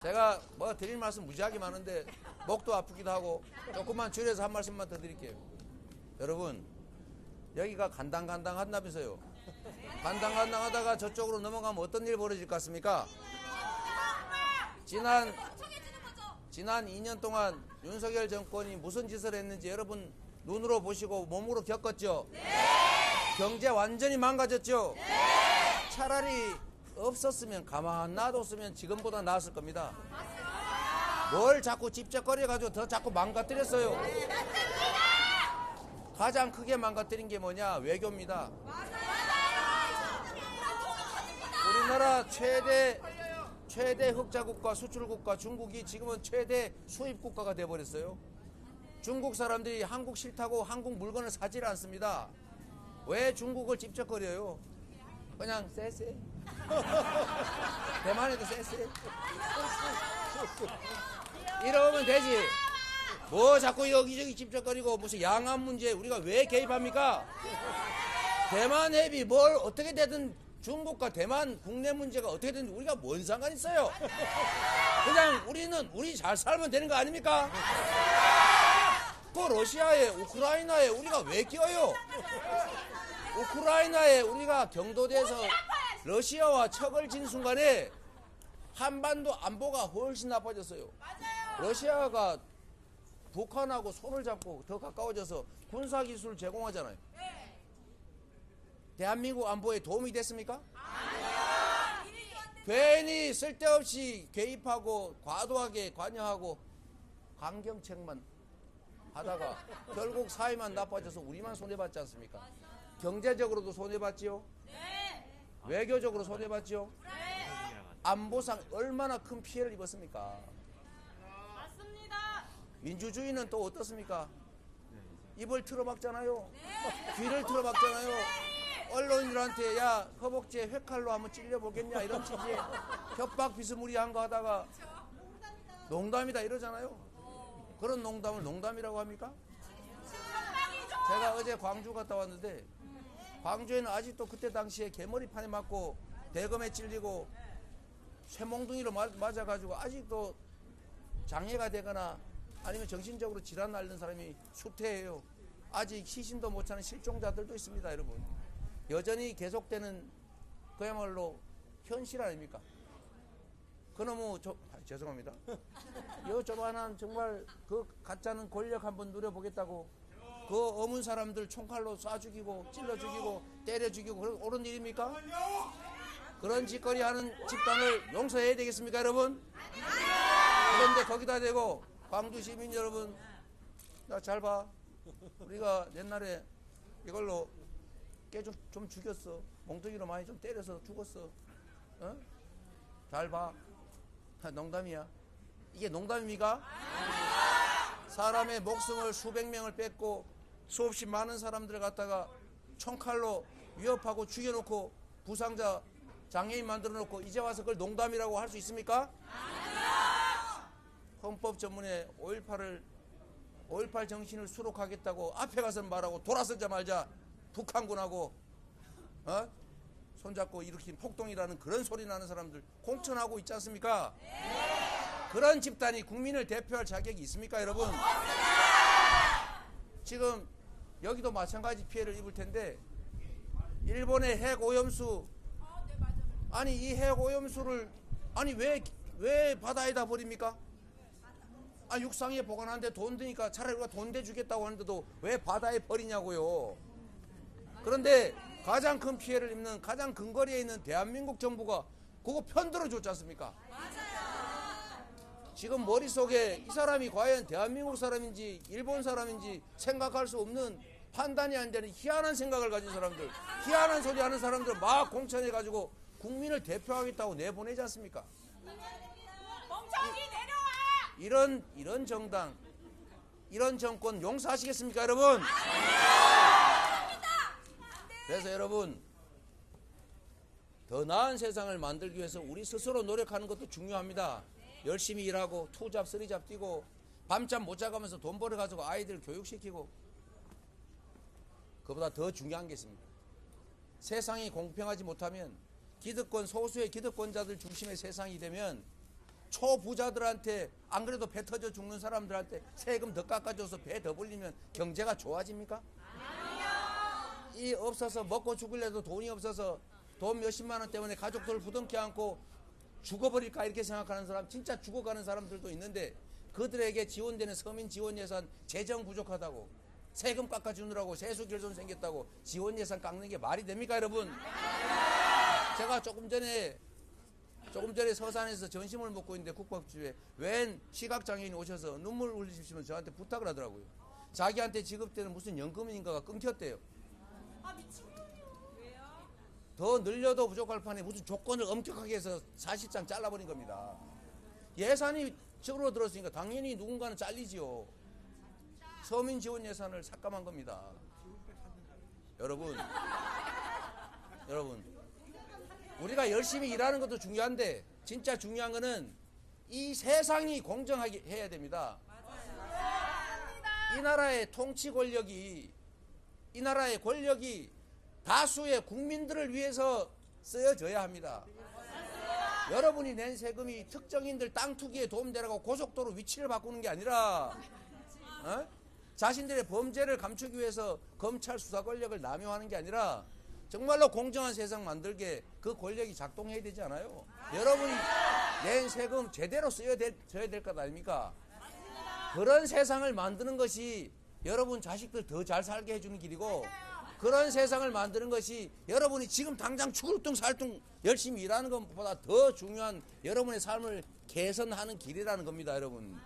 제가 뭐 드릴 말씀 무지하게 많은데 목도 아프기도 하고 조금만 줄여서 한 말씀만 더 드릴게요. 여러분, 여기가 간당간당한다면서요. 간당간당하다가 저쪽으로 넘어가면 어떤 일 벌어질 것 같습니까? 지난 2년 동안 윤석열 정권이 무슨 짓을 했는지 여러분 눈으로 보시고 몸으로 겪었죠? 경제 완전히 망가졌죠? 차라리 없었으면 가만 놔뒀으면 지금보다 나았을 겁니다. 뭘 자꾸 찝쩍거려가지고 더 자꾸 망가뜨렸어요. 가장 크게 망가뜨린 게 뭐냐? 외교입니다. 우리나라 최대 흑자국가 수출국가 중국이 지금은 최대 수입국가가 돼버렸어요. 중국 사람들이 한국 싫다고 한국 물건을 사질 않습니다. 왜 중국을 찝쩍거려요? 그냥 쎄쎄. 대만에도 쎄쎄. 이러면 되지. 뭐 자꾸 여기저기 찝쩍거리고 무슨 양안 문제 우리가 왜 개입합니까? 대만 해비 뭘 어떻게 되든 중국과 대만 국내 문제가 어떻게 되든 우리가 뭔 상관 있어요? 그냥 우리 잘 살면 되는 거 아닙니까? 그 러시아에 우크라이나에 우리가 왜 끼어요? 우크라이나에 우리가 경도돼서 러시아와 척을 진 순간에 한반도 안보가 훨씬 나빠졌어요. 러시아가 북한하고 손을 잡고 더 가까워져서 군사기술 제공하잖아요. 대한민국 안보에 도움이 됐습니까? 괜히 쓸데없이 개입하고 과도하게 관여하고 강경책만 하다가 결국 사회만 나빠져서 우리만 손해봤지 않습니까? 경제적으로도 손해봤지요? 외교적으로 손해봤지요? 안보상 얼마나 큰 피해를 입었습니까? 맞습니다. 민주주의는 또 어떻습니까? 입을 틀어박잖아요. 귀를 틀어박잖아요. 언론인들한테 야 허벅지에 회칼로 한번 찔려보겠냐 이런 취지의 협박 비스무리한 거 하다가 농담이다 이러잖아요. 그런 농담을 농담이라고 합니까? 제가 어제 광주 갔다 왔는데 광주에는 아직도 그때 당시에 개머리판에 맞고 대검에 찔리고 쇠몽둥이로 맞아가지고 아직도 장애가 되거나 아니면 정신적으로 질환 앓는 사람이 수태해요. 아직 시신도 못 찾는 실종자들도 있습니다, 여러분. 여전히 계속되는 그야말로 현실 아닙니까? 그놈의 죄송합니다. 요 조만한 정말 그 가짜는 권력 한번 누려보겠다고 그 어문 사람들 총칼로 쏴 죽이고 찔러 죽이고 때려 죽이고 그런 옳은 일입니까? 그런 짓거리 하는 집단을 용서해야 되겠습니까, 여러분? 그런데 거기다 대고 광주 시민 여러분, 나 잘 봐. 우리가 옛날에 이걸로 깨 좀 죽였어. 몽둥이로 많이 좀 때려서 죽었어. 어? 잘 봐. 농담이야. 이게 농담입니까? 사람의 목숨을 수백 명을 뺏고 수없이 많은 사람들을 갖다가 총칼로 위협하고 죽여놓고 부상자 장애인 만들어 놓고 이제 와서 그걸 농담이라고 할 수 있습니까? 헌법 전문에 5.18 정신을 수록하겠다고 앞에 가서 말하고 돌아서자마자 북한군하고 손잡고 일으킨 폭동이라는 그런 소리 나는 사람들 공천하고 있지 않습니까? 그런 집단이 국민을 대표할 자격이 있습니까, 여러분? 지금 여기도 마찬가지 피해를 입을 텐데 일본의 핵 오염수 아니 이 핵 오염수를 아니 왜 바다에다 버립니까? 아 육상에 보관하는데 돈 드니까 차라리 우리가 돈 대주겠다고 하는데도 왜 바다에 버리냐고요. 그런데 가장 큰 피해를 입는 가장 근거리에 있는 대한민국 정부가 그거 편들어 줬지 않습니까? 지금 머릿속에 이 사람이 과연 대한민국 사람인지 일본 사람인지 생각할 수 없는 판단이 안 되는 희한한 생각을 가진 사람들, 희한한 소리 하는 사람들 막 공천해가지고 국민을 대표하겠다고 내보내지 않습니까? 멍청이 내려와! 이런 정당, 이런 정권 용서하시겠습니까, 여러분? 그래서 여러분, 더 나은 세상을 만들기 위해서 우리 스스로 노력하는 것도 중요합니다. 열심히 일하고 투잡, 쓰리잡 뛰고 밤잠 못 자가면서 돈 벌어가지고 아이들 교육시키고 그보다 더 중요한 게 있습니다. 세상이 공평하지 못하면 기득권, 소수의 기득권자들 중심의 세상이 되면 초부자들한테 안 그래도 배 터져 죽는 사람들한테 세금 더 깎아줘서 배 더 불리면 경제가 좋아집니까? 이 없어서 먹고 죽을래도 돈이 없어서 돈 몇십만 원 때문에 가족들 부둥켜 안고 죽어버릴까 이렇게 생각하는 사람, 진짜 죽어가는 사람들도 있는데 그들에게 지원되는 서민 지원 예산 재정 부족하다고 세금 깎아주느라고 세수 결손 생겼다고 지원 예산 깎는 게 말이 됩니까, 여러분? 제가 조금 전에 서산에서 점심을 먹고 있는데 국밥집에 웬 시각장애인이 오셔서 눈물 흘리시면 저한테 부탁을 하더라고요. 자기한테 지급되는 무슨 연금인가가 끊겼대요. 아 미친놈이요. 왜요? 더 늘려도 부족할 판에 무슨 조건을 엄격하게 해서 사실상 잘라버린 겁니다. 예산이 줄어들었으니까 당연히 누군가는 잘리지요. 서민 지원 예산을 삭감한 겁니다. 여러분, 우리가 열심히 일하는 것도 중요한데 진짜 중요한 거는 이 세상이 공정하게 해야 됩니다. 이 나라의 통치 권력이, 이 나라의 권력이 다수의 국민들을 위해서 쓰여져야 합니다. 여러분이 낸 세금이 특정인들 땅 투기에 도움되라고 고속도로 위치를 바꾸는 게 아니라 자신들의 범죄를 감추기 위해서 검찰 수사 권력을 남용하는 게 아니라 정말로 공정한 세상 만들게 그 권력이 작동해야 되지 않아요? 여러분이 낸 세금 제대로 써야 될 것 아닙니까? 그런 세상을 만드는 것이 여러분 자식들 더 잘 살게 해주는 길이고 그런 세상을 만드는 것이 여러분이 지금 당장 죽을 둥 살 둥 열심히 일하는 것보다 더 중요한 여러분의 삶을 개선하는 길이라는 겁니다, 여러분.